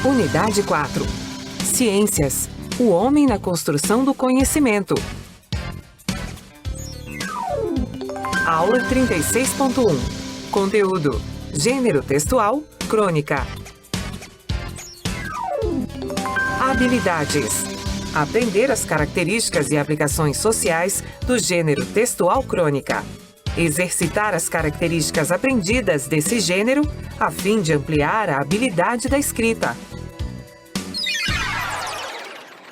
Unidade 4. Ciências. O homem na construção do conhecimento. Aula 36.1. Conteúdo. Gênero textual, crônica. Habilidades. Aprender as características e aplicações sociais do gênero textual crônica. Exercitar as características aprendidas desse gênero a fim de ampliar a habilidade da escrita.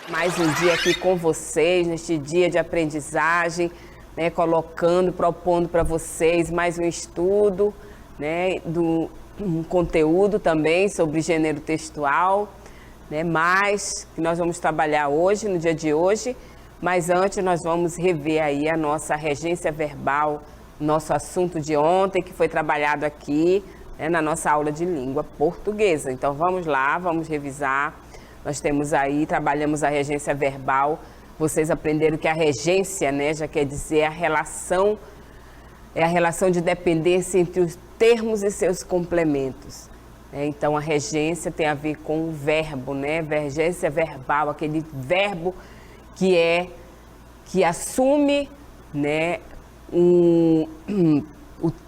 Mais um dia aqui com vocês, neste dia de aprendizagem, né, propondo para vocês mais um estudo, né, um conteúdo também sobre gênero textual, né, mais que nós vamos trabalhar hoje, no dia de hoje, mas antes nós vamos rever aí a nossa regência verbal, nosso assunto de ontem que foi trabalhado aqui, né, na nossa aula de língua portuguesa. Então vamos lá, vamos revisar. Nós temos aí, trabalhamos a regência verbal. Vocês aprenderam que a regência, né, já quer dizer a relação de dependência entre os termos e seus complementos. Então a regência tem a ver com o verbo, né? Regência verbal, aquele verbo que assume, né, o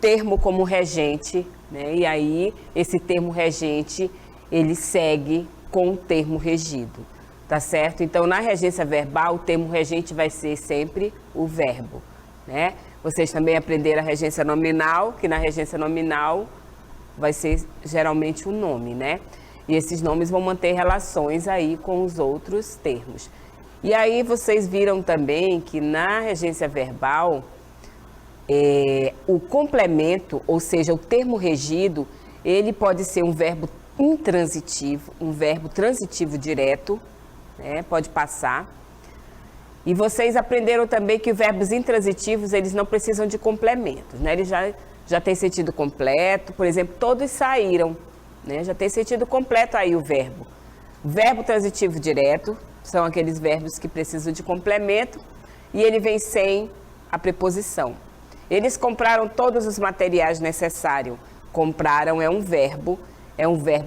termo como regente, né? E aí esse termo regente ele segue com o termo regido, tá certo? Então, na regência verbal, o termo regente vai ser sempre o verbo, né? Vocês também aprenderam a regência nominal, que na regência nominal vai ser geralmente o nome, né? E esses nomes vão manter relações aí com os outros termos. E aí vocês viram também que na regência verbal, o complemento, ou seja, o termo regido, ele pode ser um verbo intransitivo, um verbo transitivo direto, né? Pode passar. E vocês aprenderam também que os verbos intransitivos, eles não precisam de complementos, né? Eles já têm sentido completo, por exemplo, todos saíram, né? Já tem sentido completo aí o verbo. Verbo transitivo direto são aqueles verbos que precisam de complemento e ele vem sem a preposição. Eles compraram todos os materiais necessários. Compraram é um verbo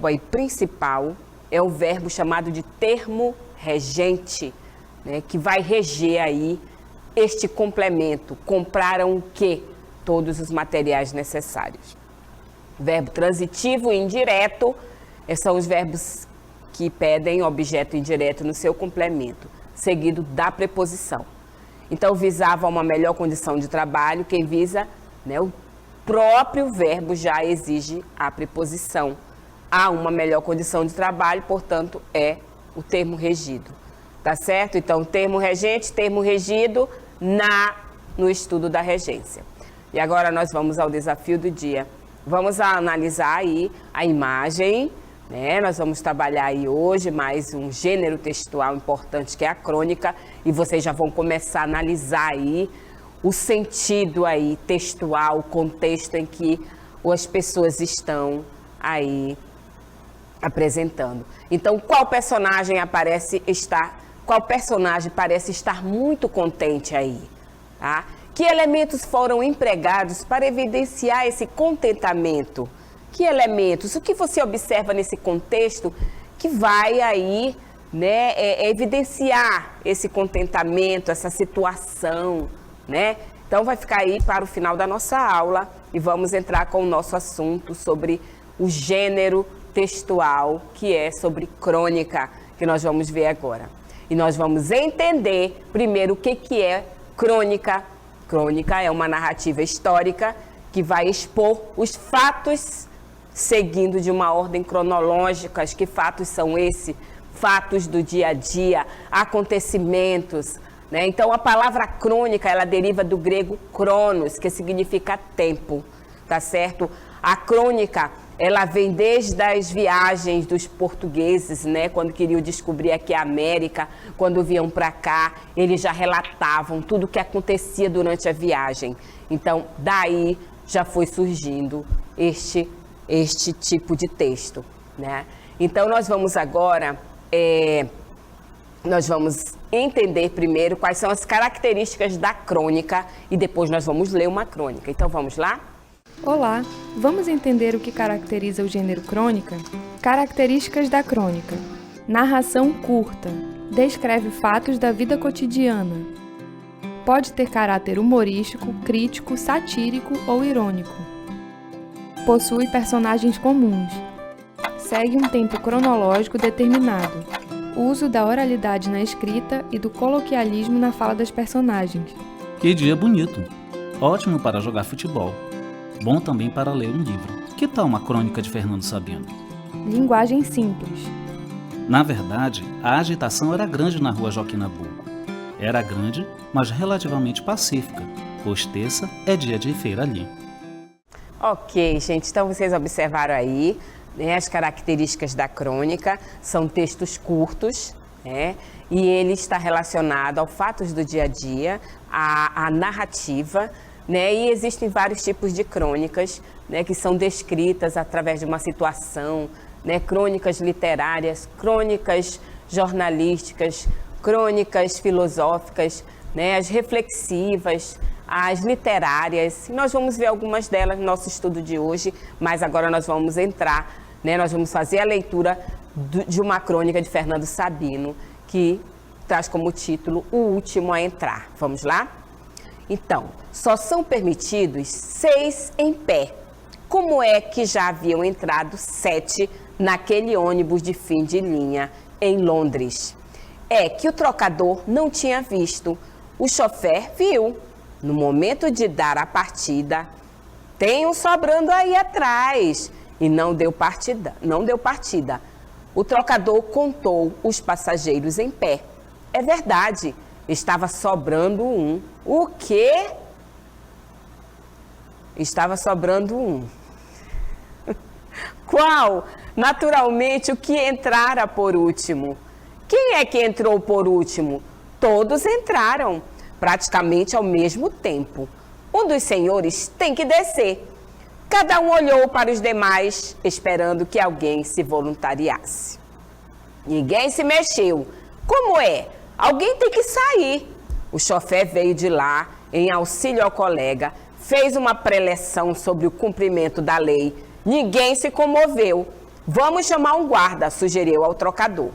aí principal, é um verbo chamado de termo regente, né, que vai reger aí este complemento. Compraram o quê? Todos os materiais necessários. Verbo transitivo e indireto são os verbos que pedem objeto indireto no seu complemento, seguido da preposição. Então, visava uma melhor condição de trabalho, quem visa, né, o próprio verbo já exige a preposição. Há uma melhor condição de trabalho, portanto, é o termo regido. Tá certo? Então, termo regente, termo regido no estudo da regência. E agora nós vamos ao desafio do dia. Vamos analisar aí a imagem, né? Nós vamos trabalhar aí hoje mais um gênero textual importante que é a crônica e vocês já vão começar a analisar aí o sentido aí textual, o contexto em que as pessoas estão aí apresentando. Então, qual personagem parece estar muito contente aí, tá? Que elementos foram empregados para evidenciar esse contentamento? Que elementos? O que você observa nesse contexto que vai aí, né, evidenciar esse contentamento, essa situação, né? Então, vai ficar aí para o final da nossa aula e vamos entrar com o nosso assunto sobre o gênero textual, que é sobre crônica, que nós vamos ver agora. E nós vamos entender primeiro o que é crônica. Crônica é uma narrativa histórica que vai expor os fatos seguindo de uma ordem cronológica. Que fatos são esses? Fatos do dia a dia, acontecimentos, né? Então, a palavra crônica, ela deriva do grego cronos, que significa tempo, tá certo? A crônica, ela vem desde as viagens dos portugueses, né? Quando queriam descobrir aqui a América, quando vinham para cá, eles já relatavam tudo o que acontecia durante a viagem. Então, daí já foi surgindo este tipo de texto, né? Então, nós vamos agora, nós vamos entender primeiro quais são as características da crônica e depois nós vamos ler uma crônica. Então, vamos lá? Olá, vamos entender o que caracteriza o gênero crônica? Características da crônica. Narração curta. Descreve fatos da vida cotidiana. Pode ter caráter humorístico, crítico, satírico ou irônico. Possui personagens comuns. Segue um tempo cronológico determinado. Uso da oralidade na escrita e do coloquialismo na fala das personagens. Que dia bonito! Ótimo para jogar futebol. Bom também para ler um livro. Que tal uma crônica de Fernando Sabino? Linguagem simples. Na verdade, a agitação era grande na rua Joaquim Nabuco. Era grande, mas relativamente pacífica, pois terça é dia de feira ali. Ok, gente, então vocês observaram aí, né, as características da crônica. São textos curtos, né, e ele está relacionado aos fatos do dia a dia, à narrativa, né, e existem vários tipos de crônicas, né, que são descritas através de uma situação, né, crônicas literárias, crônicas jornalísticas, crônicas filosóficas, né, as reflexivas, as literárias. Nós vamos ver algumas delas no nosso estudo de hoje, mas agora nós vamos entrar, né, nós vamos fazer a leitura de uma crônica de Fernando Sabino, que traz como título O Último a Entrar. Vamos lá? Então, só são permitidos 6 em pé. Como é que já haviam entrado 7 naquele ônibus de fim de linha em Londres? É que o trocador não tinha visto. O chofer viu. No momento de dar a partida, tem um sobrando aí atrás. E não deu partida. O trocador contou os passageiros em pé. É verdade. Estava sobrando um. O quê? Estava sobrando um. Qual? Naturalmente, o que entrara por último. Quem é que entrou por último? Todos entraram, praticamente ao mesmo tempo. Um dos senhores tem que descer. Cada um olhou para os demais, esperando que alguém se voluntariasse. Ninguém se mexeu. Como é? Alguém tem que sair. O chofer veio de lá, em auxílio ao colega, fez uma preleção sobre o cumprimento da lei. Ninguém se comoveu. Vamos chamar um guarda, sugeriu ao trocador.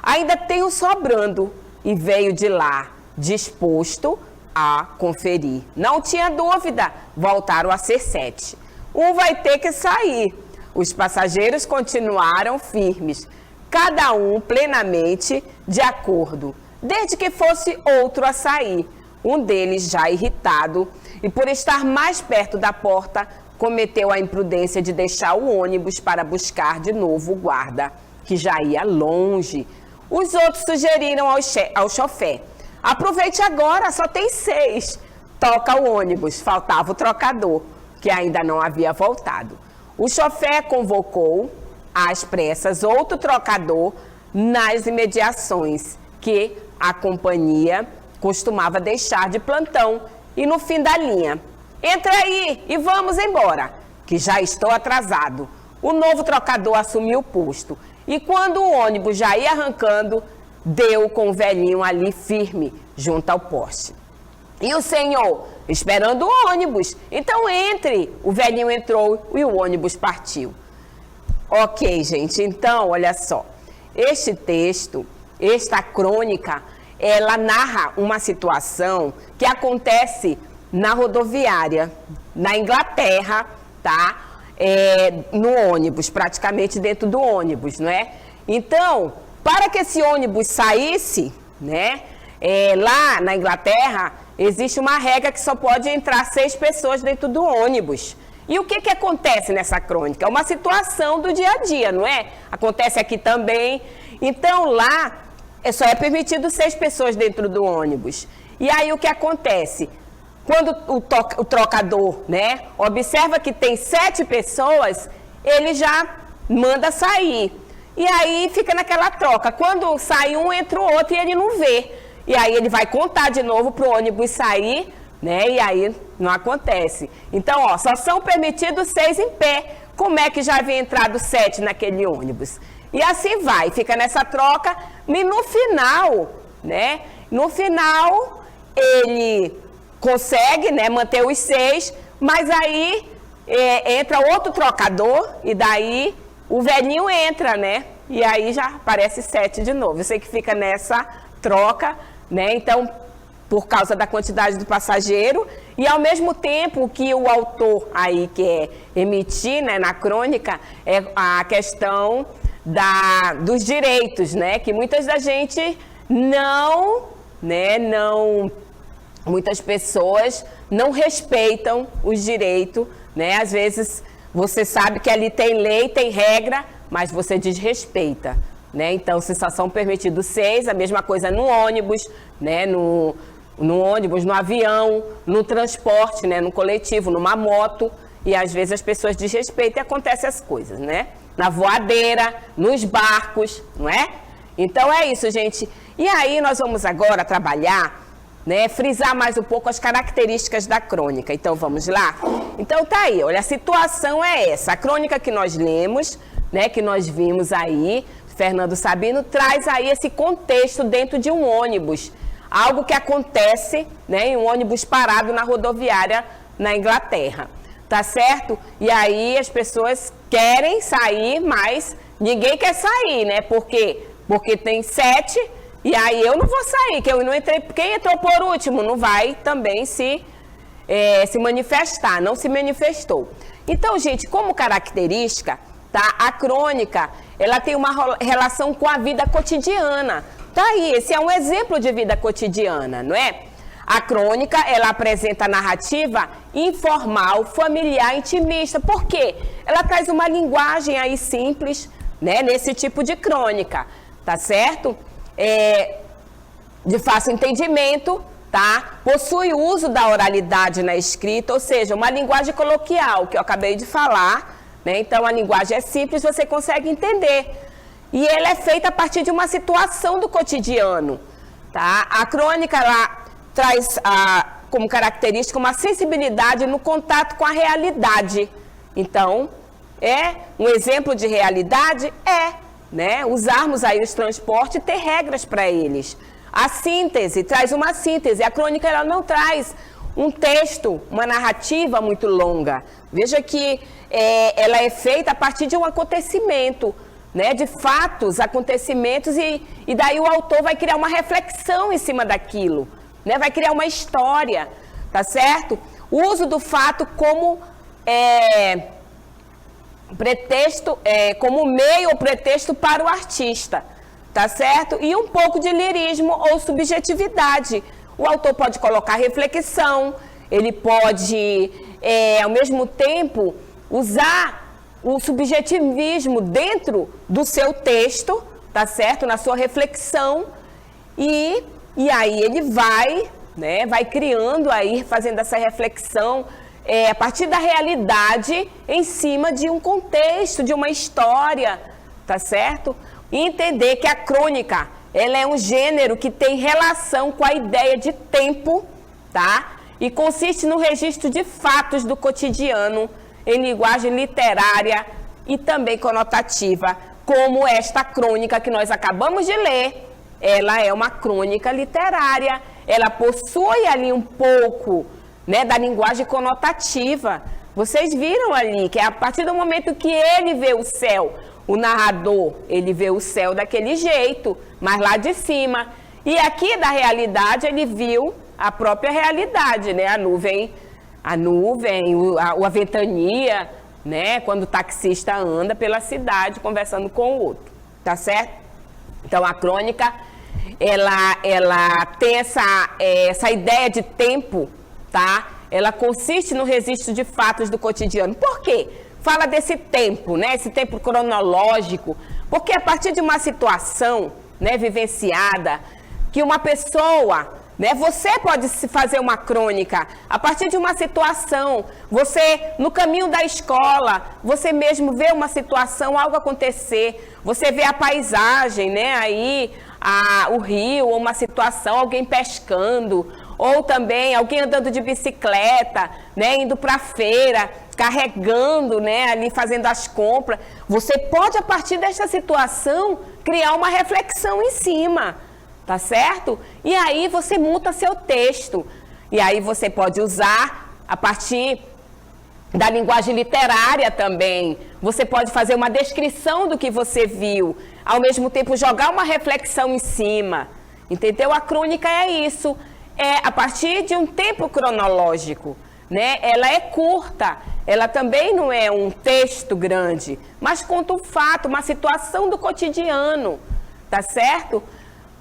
Ainda tem um sobrando e veio de lá, disposto a conferir. Não tinha dúvida, voltaram a ser 7. Um vai ter que sair. Os passageiros continuaram firmes, cada um plenamente de acordo, desde que fosse outro a sair. Um deles, já irritado e por estar mais perto da porta, cometeu a imprudência de deixar o ônibus para buscar de novo o guarda, que já ia longe. Os outros sugeriram ao chofer: aproveite agora, só tem 6. Toca o ônibus. Faltava o trocador, que ainda não havia voltado. O chofer convocou, às pressas, outro trocador nas imediações, que a companhia costumava deixar de plantão e no fim da linha. Entra aí e vamos embora, que já estou atrasado. O novo trocador assumiu o posto e quando o ônibus já ia arrancando, deu com o velhinho ali firme, junto ao poste. E o senhor, esperando o ônibus, então entre. O velhinho entrou e o ônibus partiu. Ok, gente, então, olha só. Este texto, esta crônica, ela narra uma situação que acontece na rodoviária, na Inglaterra, tá? No ônibus, praticamente dentro do ônibus, não é? Então, para que esse ônibus saísse, né? Lá na Inglaterra, existe uma regra que só pode entrar 6 pessoas dentro do ônibus. E o que acontece nessa crônica? É uma situação do dia a dia, não é? Acontece aqui também. Então, lá, só é permitido 6 pessoas dentro do ônibus. E aí, o que acontece? Quando o trocador, né, observa que tem 7 pessoas, ele já manda sair. E aí fica naquela troca. Quando sai um, entra o outro e ele não vê. E aí ele vai contar de novo para o ônibus sair, né? E aí não acontece. Então, ó, só são permitidos 6 em pé. Como é que já havia entrado 7 naquele ônibus? E assim vai, fica nessa troca. E no final, né? No final, ele consegue, né, manter os 6, mas aí entra outro trocador e daí o velhinho entra, né? E aí já aparece 7 de novo. Eu sei que fica nessa troca, né? Então, por causa da quantidade do passageiro e ao mesmo tempo que o autor aí quer emitir, né, na crônica é a questão dos direitos, né? Que muitas da gente muitas pessoas não respeitam os direitos, né? Às vezes você sabe que ali tem lei, tem regra, mas você desrespeita, né? Então, sensação permitido 6, a mesma coisa no ônibus, né? No ônibus, no avião, no transporte, né? No coletivo, numa moto, e às vezes as pessoas desrespeitam e acontecem as coisas, né? Na voadeira, nos barcos, não é? Então é isso, gente. E aí nós vamos agora trabalhar, né, frisar mais um pouco as características da crônica. Então vamos lá? Então tá aí, olha, a situação é essa. A crônica que nós lemos, né, que nós vimos aí, Fernando Sabino, traz aí esse contexto dentro de um ônibus. Algo que acontece, né, em um ônibus parado na rodoviária na Inglaterra. Tá certo? E aí as pessoas querem sair, mas ninguém quer sair, né? Porque tem 7 e aí eu não vou sair, que eu não entrei. Quem entrou por último não vai também se manifestar, não se manifestou. Então, gente, como característica, tá? A crônica, ela tem uma relação com a vida cotidiana. Tá aí, esse é um exemplo de vida cotidiana, não é? A crônica, ela apresenta a narrativa informal, familiar, intimista. Por quê? Ela traz uma linguagem aí simples, né, nesse tipo de crônica, tá certo? De fácil entendimento, tá? Possui uso da oralidade na escrita, ou seja, uma linguagem coloquial, que eu acabei de falar, né? Então, a linguagem é simples, você consegue entender. E ela é feita a partir de uma situação do cotidiano, tá? A crônica, ela traz como característica uma sensibilidade no contato com a realidade. Então, um exemplo de realidade né, usarmos aí os transportes e ter regras para eles. A síntese, traz uma síntese. A crônica, ela não traz um texto, uma narrativa muito longa. Veja que ela é feita a partir de um acontecimento, né, de fatos, acontecimentos, e daí o autor vai criar uma reflexão em cima daquilo. Né, vai criar uma história, tá certo? O uso do fato como pretexto, como meio ou pretexto para o artista, tá certo? E um pouco de lirismo ou subjetividade. O autor pode colocar reflexão, ele pode, ao mesmo tempo, usar o subjetivismo dentro do seu texto, tá certo? Na sua reflexão, e aí ele vai, né, vai criando aí, fazendo essa reflexão a partir da realidade em cima de um contexto, de uma história, tá certo? E entender que a crônica, ela é um gênero que tem relação com a ideia de tempo, tá? E consiste no registro de fatos do cotidiano em linguagem literária e também conotativa, como esta crônica que nós acabamos de ler. Ela é uma crônica literária, ela possui ali um pouco, né, da linguagem conotativa. Vocês viram ali que a partir do momento que ele vê o céu, o narrador, ele vê o céu daquele jeito, mas lá de cima. E aqui da realidade ele viu a própria realidade, né, a nuvem, a ventania, né, quando o taxista anda pela cidade conversando com o outro, tá certo? Então a crônica, ela tem essa ideia de tempo, tá? Ela consiste no registro de fatos do cotidiano. Por quê? Fala desse tempo, né? Esse tempo cronológico. Porque a partir de uma situação, né, vivenciada, que uma pessoa, né, você pode fazer uma crônica a partir de uma situação. Você, no caminho da escola, você mesmo vê uma situação, algo acontecer. Você vê a paisagem, né, aí, o rio, ou uma situação, alguém pescando, ou também alguém andando de bicicleta, né, indo para a feira, carregando, né, ali fazendo as compras. Você pode, a partir dessa situação, criar uma reflexão em cima, tá certo? E aí você monta seu texto. E aí você pode usar, a partir da linguagem literária também. Você pode fazer uma descrição do que você viu, ao mesmo tempo jogar uma reflexão em cima. Entendeu? A crônica é isso, é a partir de um tempo cronológico, né? Ela é curta, ela também não é um texto grande, mas conta um fato, uma situação do cotidiano, tá certo?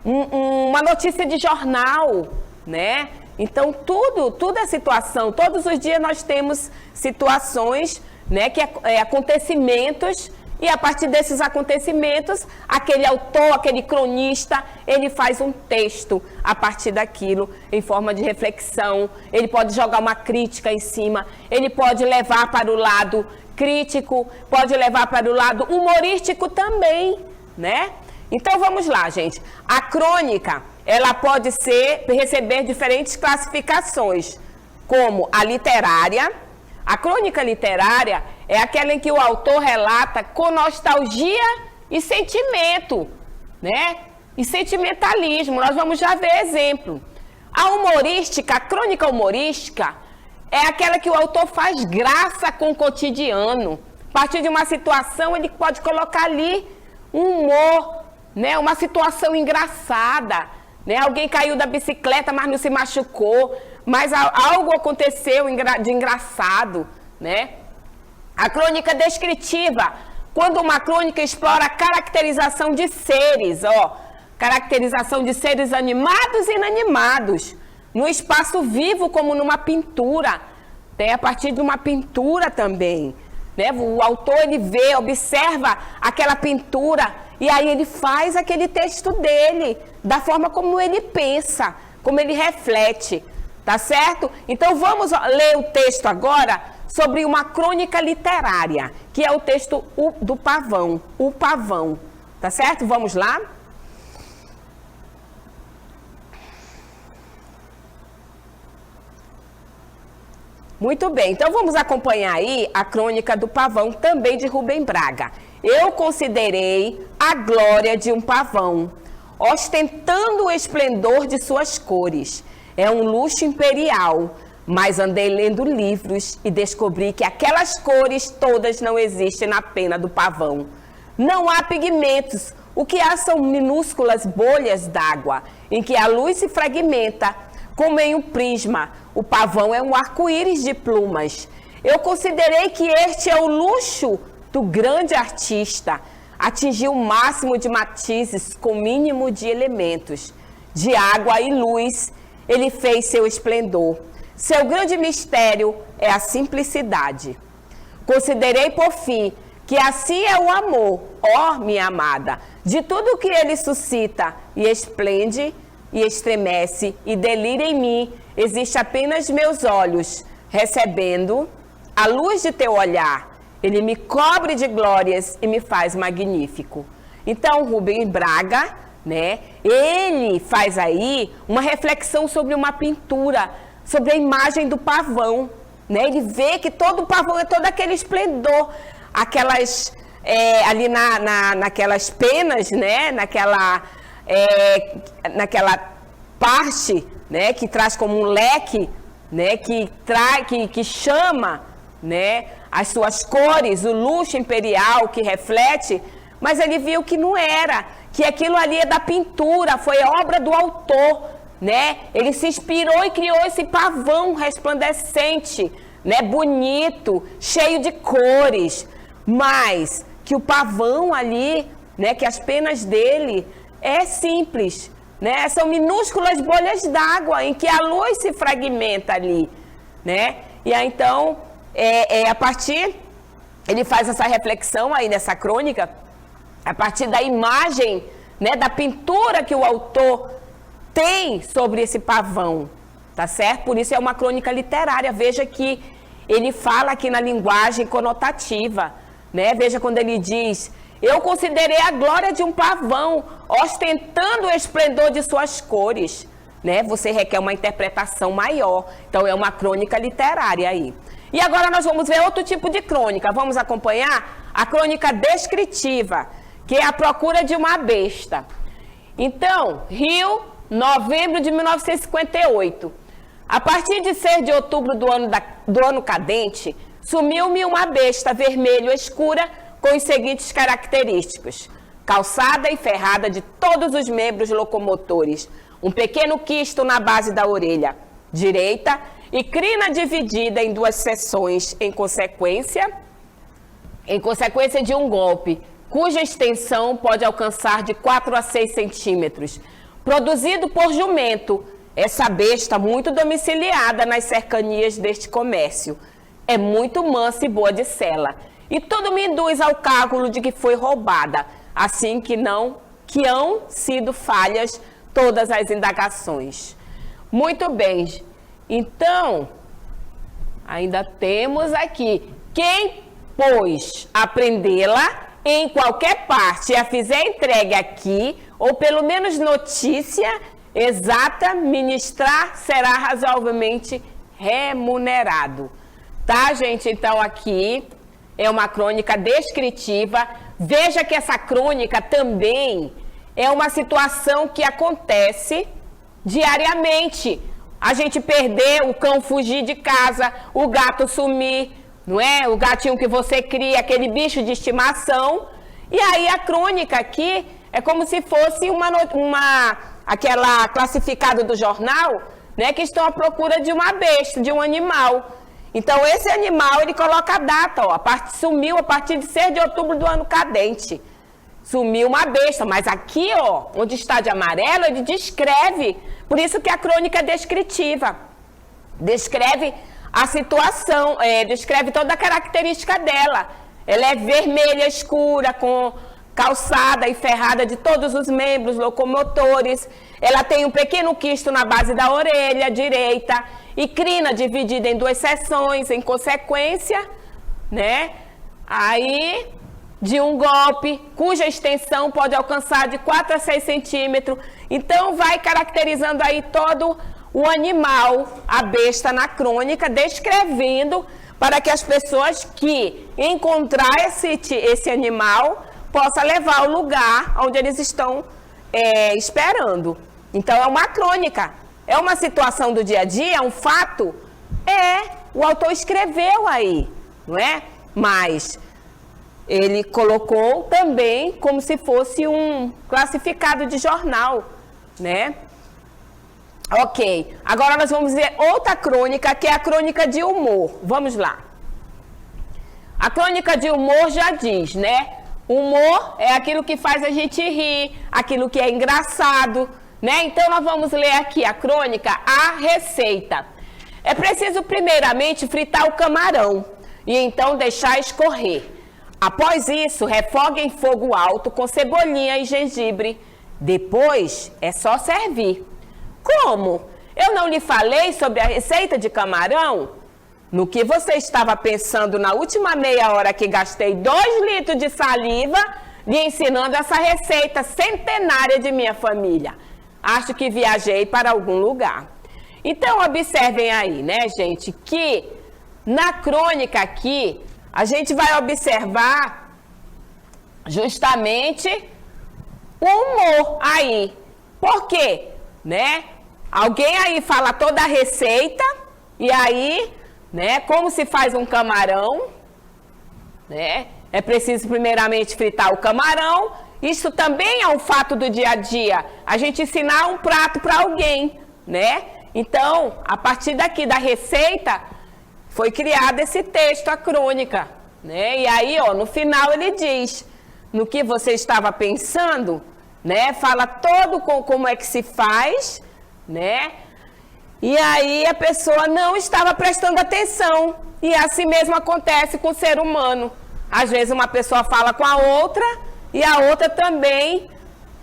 Uma notícia de jornal, né? Então, tudo é situação. Todos os dias nós temos situações, né, que acontecimentos, e a partir desses acontecimentos, aquele autor, aquele cronista, ele faz um texto a partir daquilo, em forma de reflexão. Ele pode jogar uma crítica em cima, ele pode levar para o lado crítico, pode levar para o lado humorístico também, né? Então, vamos lá, gente. A crônica, ela pode receber diferentes classificações, como a literária. A crônica literária é aquela em que o autor relata com nostalgia e sentimento, né? E sentimentalismo. Nós vamos já ver exemplo. A humorística, a crônica humorística, é aquela que o autor faz graça com o cotidiano. A partir de uma situação, ele pode colocar ali um humor, né? Uma situação engraçada, né? Alguém caiu da bicicleta, mas não se machucou, mas algo aconteceu de engraçado, né? A crônica descritiva, quando uma crônica explora a caracterização de seres, caracterização de seres animados e inanimados, no espaço vivo como numa pintura, a partir de uma pintura também, né? O autor, ele vê, observa aquela pintura e aí ele faz aquele texto dele, da forma como ele pensa, como ele reflete, tá certo? Então vamos ler o texto agora sobre uma crônica literária, que é o texto do Pavão, o Pavão, tá certo? Vamos lá? Muito bem, então vamos acompanhar aí a crônica do Pavão, também de Rubem Braga. Eu considerei a glória de um pavão, ostentando o esplendor de suas cores. É um luxo imperial, mas andei lendo livros e descobri que aquelas cores todas não existem na pena do pavão. Não há pigmentos, o que há são minúsculas bolhas d'água, em que a luz se fragmenta, como em um prisma. O pavão é um arco-íris de plumas. Eu considerei que este é o luxo do grande artista. Atingiu o máximo de matizes com o mínimo de elementos. De água e luz, ele fez seu esplendor. Seu grande mistério é a simplicidade. Considerei, por fim, que assim é o amor, ó minha amada. De tudo que ele suscita e esplende e estremece e delira em mim, existe apenas meus olhos, recebendo a luz de teu olhar. Ele me cobre de glórias e me faz magnífico. Então, Rubem Braga, né, ele faz aí uma reflexão sobre uma pintura, sobre a imagem do pavão, né? Ele vê que todo o pavão é todo aquele esplendor, aquelas, ali naquelas penas, né, naquela parte, né, que traz como um leque, né, que chama, né, as suas cores, o luxo imperial que reflete, mas ele viu que não era, que aquilo ali é da pintura, foi obra do autor, né? Ele se inspirou e criou esse pavão resplandecente, né, bonito, cheio de cores, mas que o pavão ali, né, que as penas dele é simples, né? São minúsculas bolhas d'água em que a luz se fragmenta ali, né? E aí, então, a partir, ele faz essa reflexão aí nessa crônica, a partir da imagem, né, da pintura que o autor tem sobre esse pavão, tá certo? Por isso é uma crônica literária. Veja que ele fala aqui na linguagem conotativa, né? Veja quando ele diz: eu considerei a glória de um pavão, ostentando o esplendor de suas cores, né? Você requer uma interpretação maior. Então é uma crônica literária aí. E agora nós vamos ver outro tipo de crônica. Vamos acompanhar a crônica descritiva, que é a procura de uma besta. Então, Rio, novembro de 1958. A partir de 6 de outubro do ano cadente, sumiu-me uma besta vermelha escura com os seguintes característicos: calçada e ferrada de todos os membros locomotores, um pequeno quisto na base da orelha direita e crina dividida em 2 seções em consequência de um golpe, cuja extensão pode alcançar de 4 a 6 centímetros, produzido por jumento, essa besta muito domiciliada nas cercanias deste comércio. É muito mansa e boa de sela, e tudo me induz ao cálculo de que foi roubada, assim que hão sido falhas todas as indagações. Muito bem, então, ainda temos aqui, quem, pois, aprendê-la em qualquer parte e a fizer entregue aqui, ou pelo menos notícia exata, ministrar, será razoavelmente remunerado. Tá, gente? Então, aqui é uma crônica descritiva. Veja que essa crônica também é uma situação que acontece diariamente. A gente perder, o cão fugir de casa, o gato sumir, não é? O gatinho que você cria, aquele bicho de estimação. E aí a crônica aqui é como se fosse aquela classificada do jornal, né? Que estão à procura de uma besta, de um animal. Então esse animal, ele coloca a data, ó, sumiu a partir de 6 de outubro do ano cadente. Sumiu uma besta, mas aqui, ó, onde está de amarelo, ele descreve. Por isso que a crônica é descritiva. Descreve a situação, descreve toda a característica dela. Ela é vermelha escura, com calçada e ferrada de todos os membros locomotores. Ela tem um pequeno quisto na base da orelha direita e crina dividida em 2 seções, em consequência, né? Aí, de um golpe, cuja extensão pode alcançar de 4 a 6 centímetros. Então, vai caracterizando aí todo o animal, a besta na crônica, descrevendo para que as pessoas que encontrar esse animal possa levar ao lugar onde eles estão esperando. Então, é uma crônica, é uma situação do dia a dia, é um fato. O autor escreveu aí, não é? Mas ele colocou também como se fosse um classificado de jornal, né? Ok, agora nós vamos ver outra crônica, que é a crônica de humor. Vamos lá. A crônica de humor já diz, né? Humor é aquilo que faz a gente rir, aquilo que é engraçado, né? Então nós vamos ler aqui a crônica, a receita. É preciso primeiramente fritar o camarão e então deixar escorrer. Após isso, refogue em fogo alto com cebolinha e gengibre. Depois é só servir. Como? Eu não lhe falei sobre a receita de camarão? No que você estava pensando na última meia hora que gastei 2 litros de saliva lhe ensinando essa receita centenária de minha família? Acho que viajei para algum lugar. Então, observem aí, né, gente, que na crônica aqui, a gente vai observar justamente o humor aí. Por quê? Né? Alguém aí fala toda a receita e aí, né, como se faz um camarão, né? É preciso primeiramente fritar o camarão. Isso também é um fato do dia a dia. A gente ensinar um prato para alguém, né? Então, a partir daqui da receita, foi criado esse texto, a crônica, né? E aí, ó, no final ele diz, no que você estava pensando, né? Fala todo como é que se faz, né? E aí a pessoa não estava prestando atenção. E assim mesmo acontece com o ser humano. Às vezes uma pessoa fala com a outra e a outra também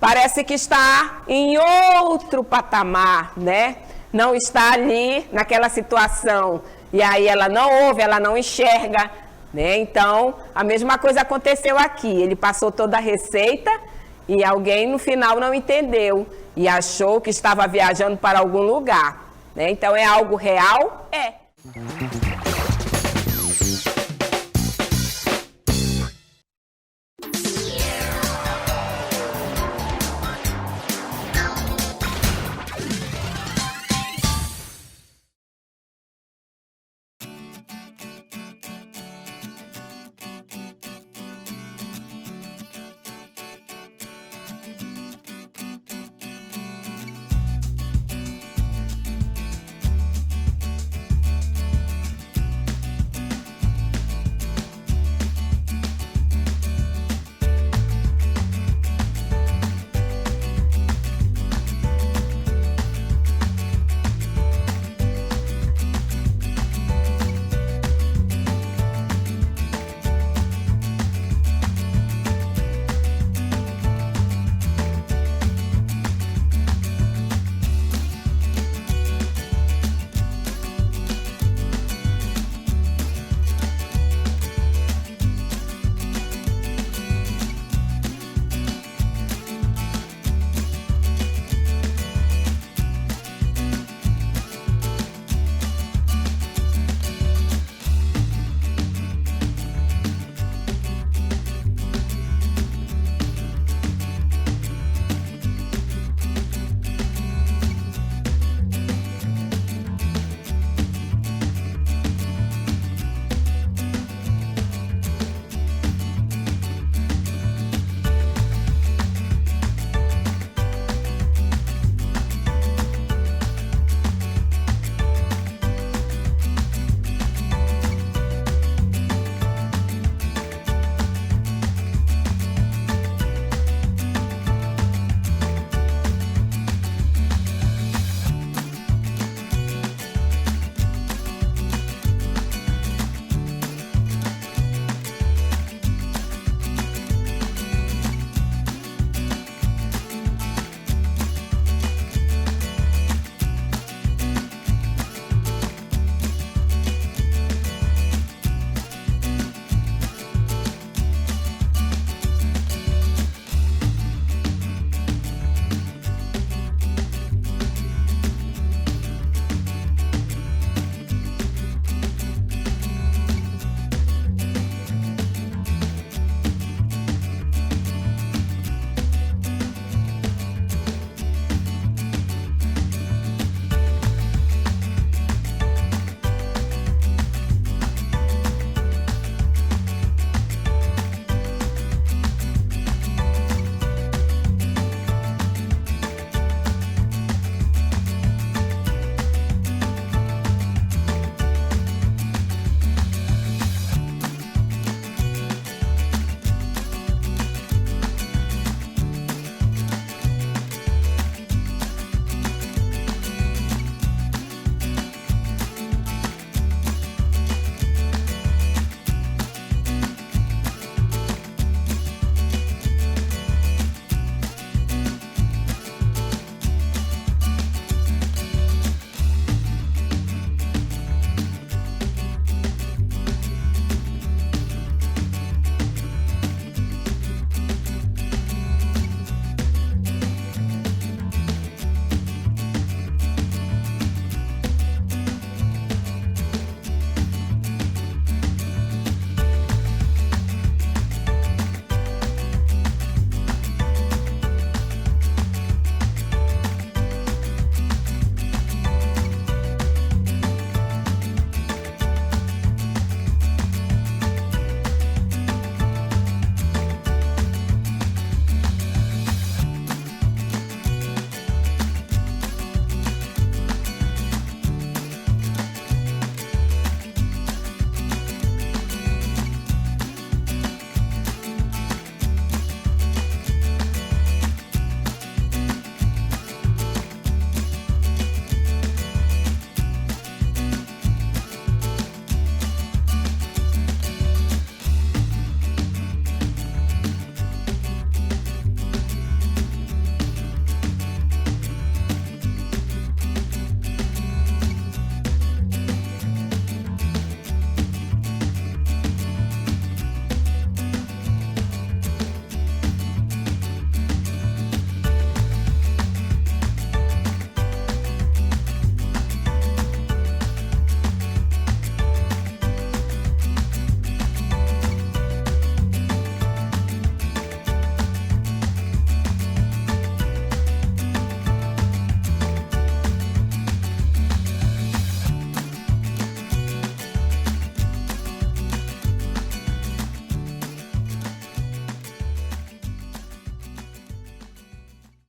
parece que está em outro patamar, né? Não está ali naquela situação. E aí ela não ouve, ela não enxerga, né? Então, a mesma coisa aconteceu aqui. Ele passou toda a receita e alguém no final não entendeu e achou que estava viajando para algum lugar, né? Então, é algo real? É.